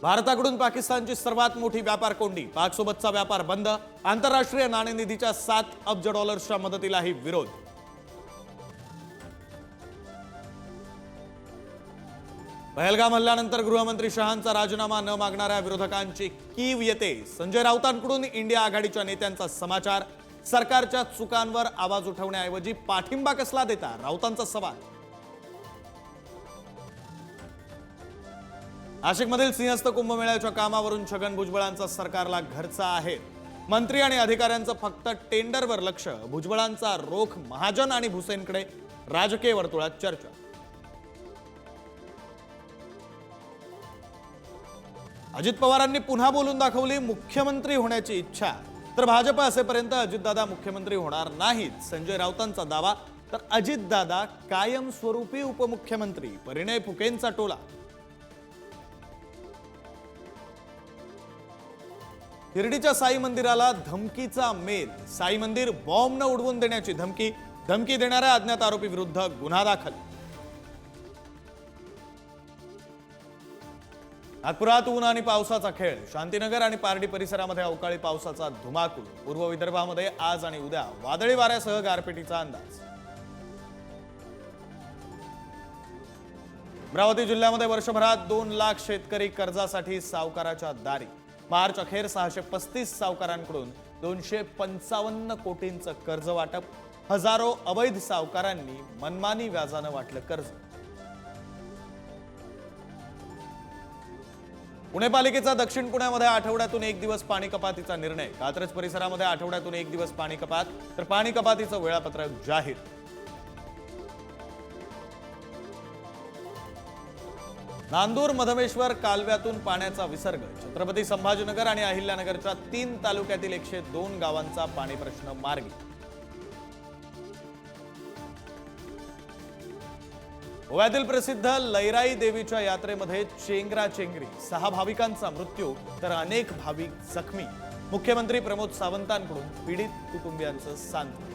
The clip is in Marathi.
भारताकडून पाकिस्तानची सर्वात मोठी व्यापार कोंडी, पाकसोबतचा व्यापार बंद, आंतरराष्ट्रीय नाणेनिधीच्या 7 अब्ज डॉलर्सच्या मदतीलाही विरोध. पहलगाम हल्ल्यानंतर गृहमंत्री शहांचा राजीनामा न मागणाऱ्या विरोधकांची कीव येते. संजय राऊतांकडून इंडिया आघाडीच्या नेत्यांचा समाचार. सरकारच्या चुकांवर आवाज उठवण्याऐवजी पाठिंबा कसला देता, राऊतांचा सवाल. नाशिकमधील सिंहस्थ कुंभमेळ्याच्या कामावरून छगन भुजबळांचा सरकारला घरचा आहे. मंत्री आणि अधिकाऱ्यांचं फक्त टेंडरवर लक्ष, भुजबळांचा रोख महाजन आणि भुसेनकडे. राजकीय वर्तुळात चर्चा. अजित पवारांनी पुन्हा बोलून दाखवली मुख्यमंत्री होण्याची इच्छा. तर भाजप असेपर्यंत अजितदादा मुख्यमंत्री होणार नाहीत, संजय राऊतांचा दावा. तर अजितदादा कायमस्वरूपी उपमुख्यमंत्री, परिणय फुकेंचा टोला. शिर्डीच्या साई मंदिराला धमकीचा मेल. साई मंदिर बॉम्ब न उडवून देण्याची धमकी. धमकी देणाऱ्या अज्ञात आरोपी विरुद्ध गुन्हा दाखल. नागपुरात ऊन आणि पावसाचा खेळ. शांतीनगर आणि पारडी परिसरामध्ये अवकाळी पावसाचा धुमाकूळ. पूर्व विदर्भामध्ये आज आणि उद्या वादळी वाऱ्यासह गारपिटीचा अंदाज. अमरावती जिल्ह्यामध्ये वर्षभरात 2 लाख शेतकरी कर्जासाठी सावकाराच्या दारी. मार्च अखेर 635 सावकारांकडून 255 कोटींचं कर्ज वाटप. हजारो अवैध सावकारांनी मनमानी व्याजानं वाटलं कर्ज. पुणे पालिकेचा दक्षिण पुण्यामध्ये आठवड्यातून 1 दिवस पाणी कपातीचा निर्णय. कात्रज परिसरामध्ये आठवड्यातून 1 दिवस पाणी कपात. तर पाणी कपातीचं वेळापत्रक जाहीर. नांदूर मधमेश्वर कालव्यातून पाण्याचा विसर्ग. छत्रपती संभाजीनगर आणि अहिल्यानगरच्या 3 तालुक्यातील 102 गावांचा पाणी प्रश्न मार्गी. गोव्यातील प्रसिद्ध लैराई देवीच्या यात्रेमध्ये चेंगराचेंगरी. 6 भाविकांचा मृत्यू तर अनेक भाविक जखमी. मुख्यमंत्री प्रमोद सावंतांकडून पीडित कुटुंबियांचं सांत्वन.